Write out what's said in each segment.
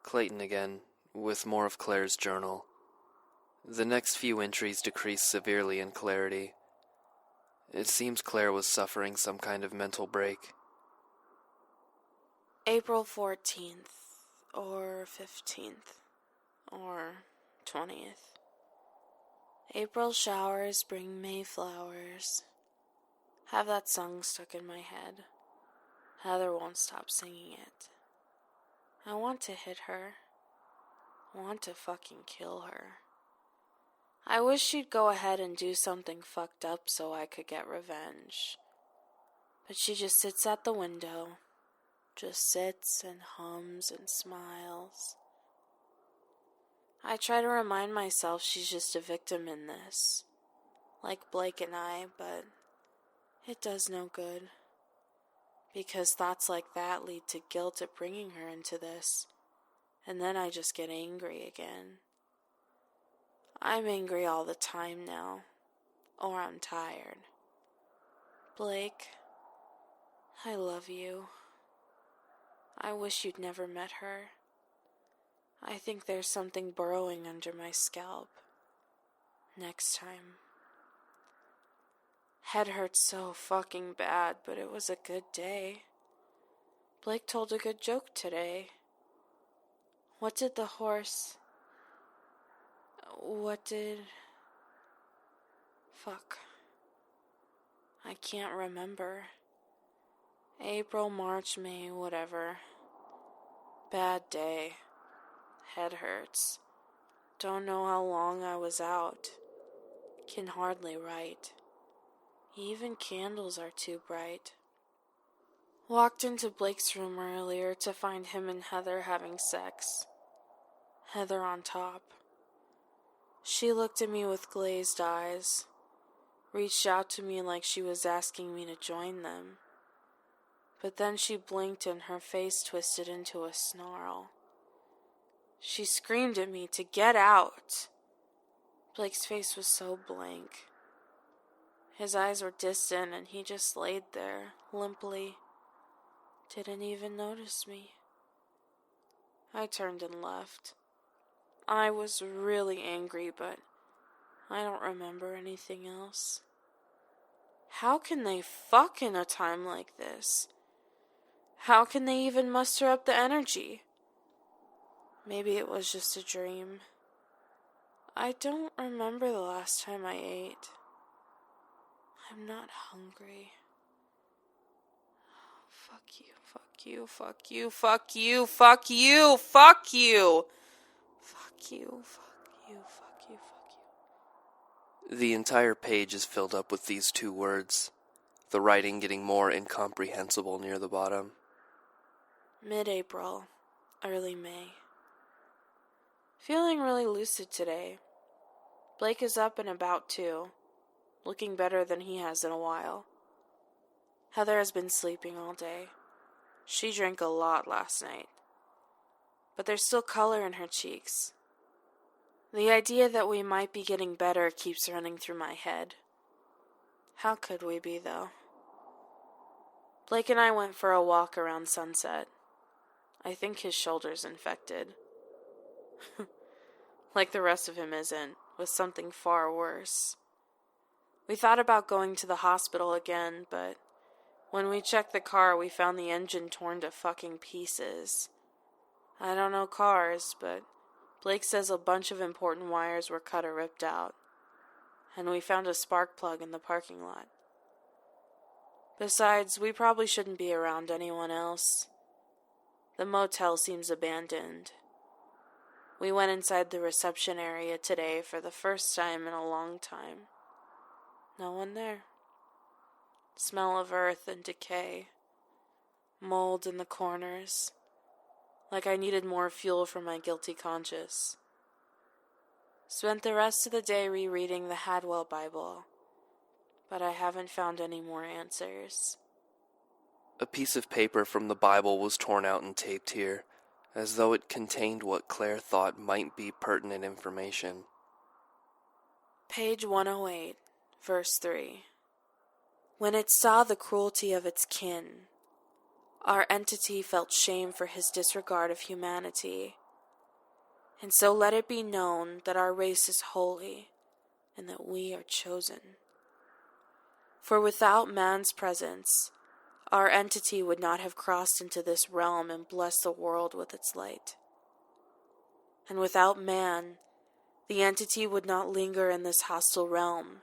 Clayton again, with more of Claire's journal. The next few entries decreased severely in clarity. It seems Claire was suffering some kind of mental break. April 14th, or 15th, or 20th. April showers bring May flowers. Have that song stuck in my head. Heather won't stop singing it. I want to hit her. I want to fucking kill her. I wish she'd go ahead and do something fucked up so I could get revenge. But she just sits at the window. Just sits and hums and smiles. I try to remind myself she's just a victim in this. Like Blake and I, but it does no good. Because thoughts like that lead to guilt at bringing her into this. And then I just get angry again. I'm angry all the time now. Or I'm tired. Blake, I love you. I wish you'd never met her. I think there's something burrowing under my scalp. Next time. Head hurts so fucking bad, but it was a good day. Blake told a good joke today. What did Fuck. I can't remember. April, March, May, whatever. Bad day. Head hurts. Don't know how long I was out. Can hardly write. Even candles are too bright. Walked into Blake's room earlier to find him and Heather having sex. Heather on top. She looked at me with glazed eyes. Reached out to me like she was asking me to join them. But then she blinked and her face twisted into a snarl. She screamed at me to get out. Blake's face was so blank. His eyes were distant and he just laid there, limply. Didn't even notice me. I turned and left. I was really angry, but I don't remember anything else. How can they fuck in a time like this? How can they even muster up the energy? Maybe it was just a dream. I don't remember the last time I ate. I'm not hungry. Fuck you, fuck you, fuck you, fuck you, fuck you, fuck you. Fuck you, fuck you, fuck you, fuck you. The entire page is filled up with these two words, the writing getting more incomprehensible near the bottom. Mid-April, early May. Feeling really lucid today. Blake is up and about too, looking better than he has in a while. Heather has been sleeping all day. She drank a lot last night. But there's still color in her cheeks. The idea that we might be getting better keeps running through my head. How could we be, though? Blake and I went for a walk around sunset. I think his shoulder's infected. Like the rest of him isn't, with something far worse. We thought about going to the hospital again, but when we checked the car, we found the engine torn to fucking pieces. I don't know cars, but Blake says a bunch of important wires were cut or ripped out, and we found a spark plug in the parking lot. Besides, we probably shouldn't be around anyone else. The motel seems abandoned. We went inside the reception area today for the first time in a long time. No one there. Smell of earth and decay. Mold in the corners. Like I needed more fuel for my guilty conscience. Spent the rest of the day rereading the Hadwell Bible, but I haven't found any more answers. A piece of paper from the Bible was torn out and taped here, as though it contained what Claire thought might be pertinent information. Page 108, verse 3. When it saw the cruelty of its kin, our entity felt shame for his disregard of humanity And so let it be known that our race is holy and that we are chosen. For without man's presence, our entity would not have crossed into this realm and blessed the world with its light. And without man, the entity would not linger in this hostile realm.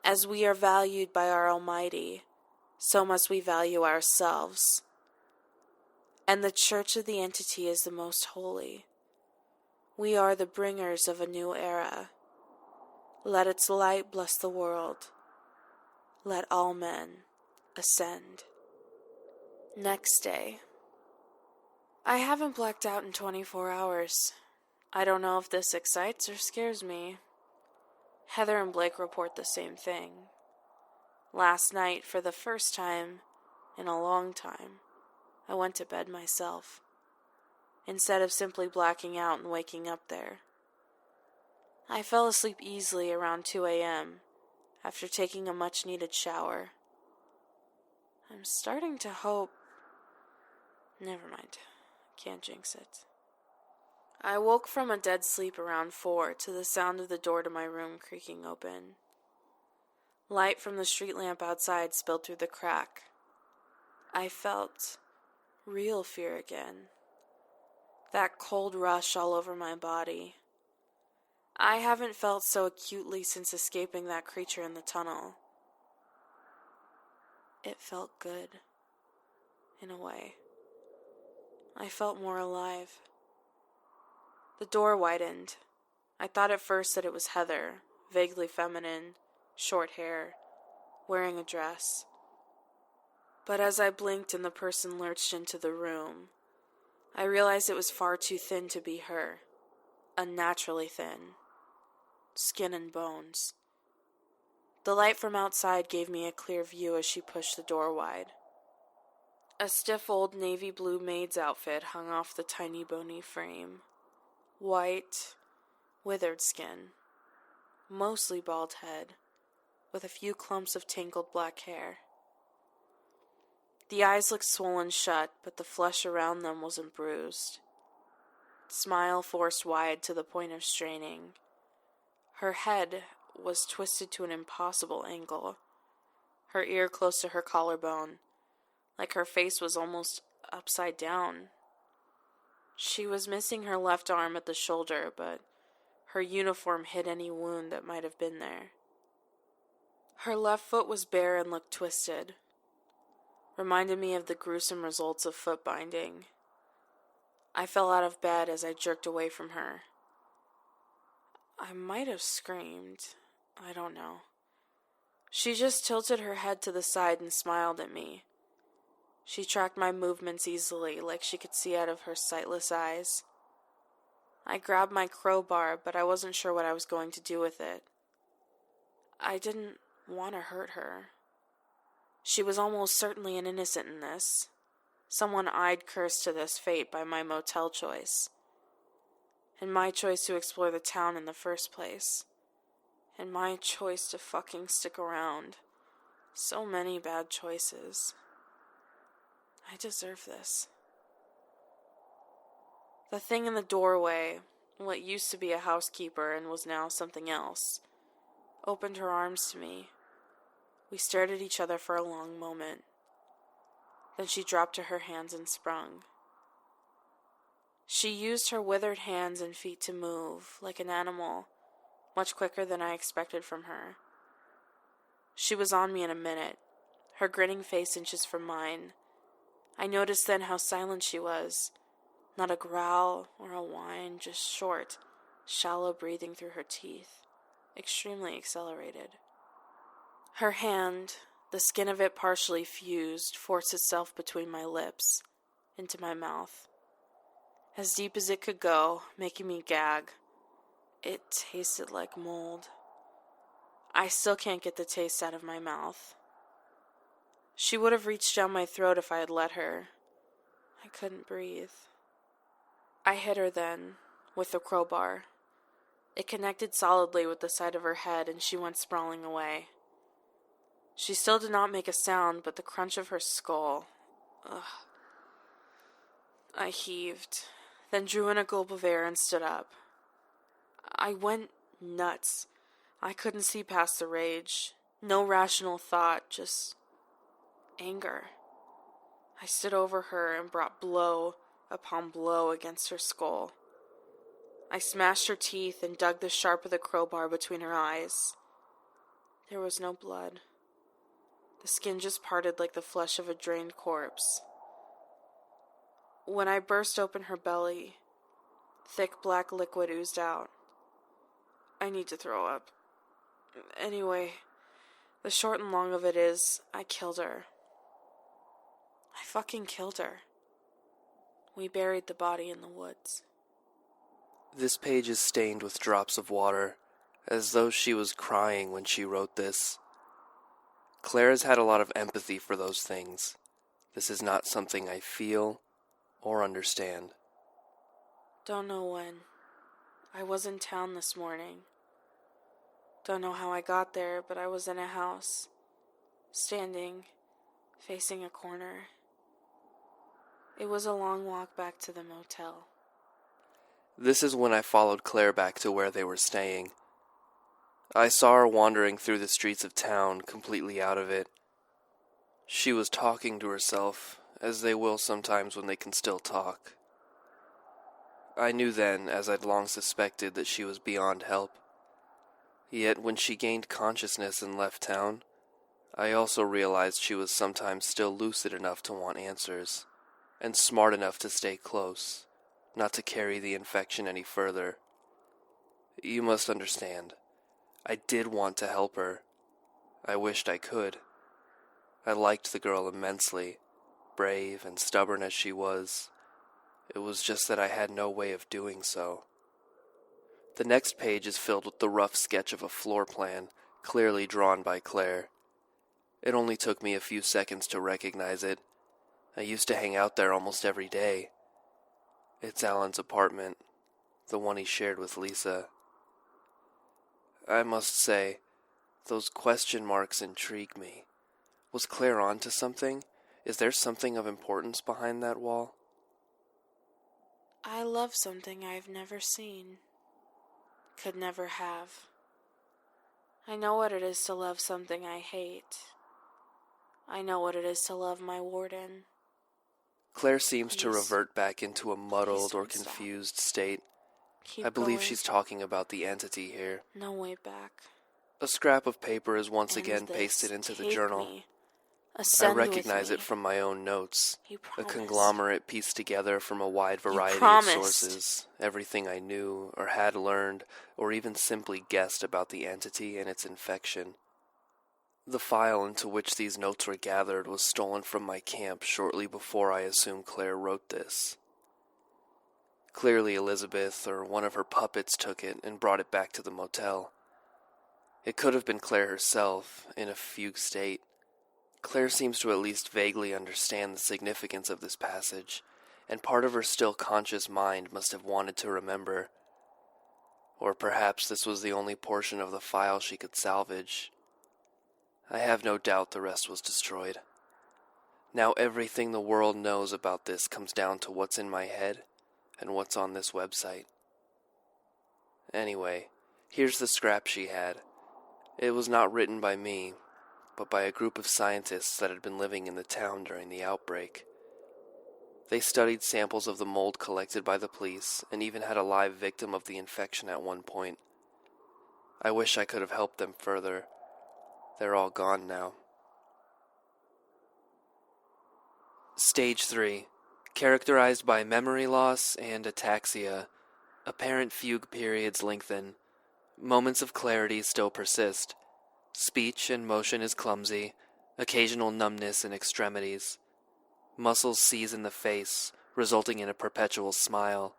As we are valued by our Almighty, so must we value ourselves. And the church of the entity is the most holy. We are the bringers of a new era. Let its light bless the world. Let all men ascend. Next day. I haven't blacked out in 24 hours. I don't know if this excites or scares me. Heather and Blake report the same thing. Last night, for the first time in a long time, I went to bed myself, instead of simply blacking out and waking up there. I fell asleep easily around 2 a.m. after taking a much-needed shower. I'm starting to hope... Never mind. Can't jinx it. I woke from a dead sleep around 4 to the sound of the door to my room creaking open. Light from the street lamp outside spilled through the crack. I felt real fear again. That cold rush all over my body. I haven't felt so acutely since escaping that creature in the tunnel. It felt good, in a way. I felt more alive. The door widened. I thought at first that it was Heather, vaguely feminine, short hair, wearing a dress. But as I blinked and the person lurched into the room, I realized it was far too thin to be her. Unnaturally thin. Skin and bones. The light from outside gave me a clear view as she pushed the door wide. A stiff old navy blue maid's outfit hung off the tiny bony frame. White, withered skin. Mostly bald head, with a few clumps of tangled black hair. The eyes looked swollen shut, but the flesh around them wasn't bruised. Smile forced wide to the point of straining. Her head was twisted to an impossible angle, her ear close to her collarbone, like her face was almost upside down. She was missing her left arm at the shoulder, but her uniform hid any wound that might have been there. Her left foot was bare and looked twisted. Reminded me of the gruesome results of foot binding. I fell out of bed as I jerked away from her. I might have screamed. I don't know. She just tilted her head to the side and smiled at me. She tracked my movements easily, like she could see out of her sightless eyes. I grabbed my crowbar, but I wasn't sure what I was going to do with it. I didn't want to hurt her. She was almost certainly an innocent in this. Someone I'd cursed to this fate by my motel choice. And my choice to explore the town in the first place. And my choice to fucking stick around. So many bad choices. I deserve this. The thing in the doorway, what used to be a housekeeper and was now something else, opened her arms to me. We stared at each other for a long moment. Then she dropped to her hands and sprung. She used her withered hands and feet to move, like an animal, much quicker than I expected from her. She was on me in a minute, her grinning face inches from mine. I noticed then how silent she was. Not a growl or a whine, just short, shallow breathing through her teeth. Extremely accelerated. Her hand, the skin of it partially fused, forced itself between my lips, into my mouth. As deep as it could go, making me gag. It tasted like mold. I still can't get the taste out of my mouth. She would have reached down my throat if I had let her. I couldn't breathe. I hit her then, with the crowbar. It connected solidly with the side of her head, and she went sprawling away. She still did not make a sound, but the crunch of her skull... Ugh. I heaved, then drew in a gulp of air and stood up. I went nuts. I couldn't see past the rage. No rational thought, just anger. I stood over her and brought blow upon blow against her skull. I smashed her teeth and dug the sharp of the crowbar between her eyes. There was no blood. The skin just parted like the flesh of a drained corpse. When I burst open her belly, thick black liquid oozed out. I need to throw up. Anyway, the short and long of it is, I killed her. I fucking killed her. We buried the body in the woods. This page is stained with drops of water, as though she was crying when she wrote this. Claire has had a lot of empathy for those things. This is not something I feel or understand. Don't know when. I was in town this morning. Don't know how I got there, but I was in a house, standing, facing a corner. It was a long walk back to the motel. This is when I followed Claire back to where they were staying. I saw her wandering through the streets of town, completely out of it. She was talking to herself, as they will sometimes when they can still talk. I knew then, as I'd long suspected, that she was beyond help. Yet when she gained consciousness and left town, I also realized she was sometimes still lucid enough to want answers, and smart enough to stay close, not to carry the infection any further. You must understand, I did want to help her. I wished I could. I liked the girl immensely, brave and stubborn as she was. It was just that I had no way of doing so. The next page is filled with the rough sketch of a floor plan, clearly drawn by Claire. It only took me a few seconds to recognize it. I used to hang out there almost every day. It's Alan's apartment, the one he shared with Lisa. I must say, those question marks intrigue me. Was Claire on to something? Is there something of importance behind that wall? I love something I've never seen. Could never have. I know what it is to love something I hate. I know what it is to love my warden. Claire seems to Please. revert back into a muddled Please or don't stop. confused state. Keep I believe going. she's talking about the entity here. No way back. A scrap of paper is once End again this. pasted into the Take journal. me. I Ascend recognize with it me. from my own notes. You A promised. conglomerate pieced together from a wide variety of promised. sources. Everything I knew, or had learned, or even simply guessed about the entity and its infection. The file into which these notes were gathered was stolen from my camp shortly before I assume Claire wrote this. Clearly Elizabeth or one of her puppets took it and brought it back to the motel. It could have been Claire herself, in a fugue state. Claire seems to at least vaguely understand the significance of this passage, and part of her still conscious mind must have wanted to remember. Or perhaps this was the only portion of the file she could salvage. I have no doubt the rest was destroyed. Now everything the world knows about this comes down to what's in my head and what's on this website. Anyway, here's the scrap she had. It was not written by me, but by a group of scientists that had been living in the town during the outbreak. They studied samples of the mold collected by the police and even had a live victim of the infection at one point. I wish I could have helped them further. They're all gone now. Stage 3. Characterized by memory loss and ataxia. Apparent fugue periods lengthen. Moments of clarity still persist. Speech and motion is clumsy. Occasional numbness in extremities. Muscles seize in the face, resulting in a perpetual smile.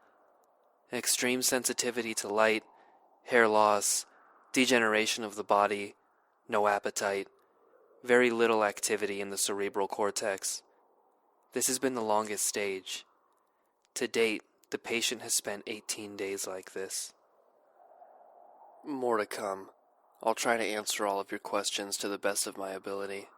Extreme sensitivity to light. Hair loss. Degeneration of the body. No appetite. Very little activity in the cerebral cortex. This has been the longest stage. To date, the patient has spent 18 days like this. More to come. I'll try to answer all of your questions to the best of my ability.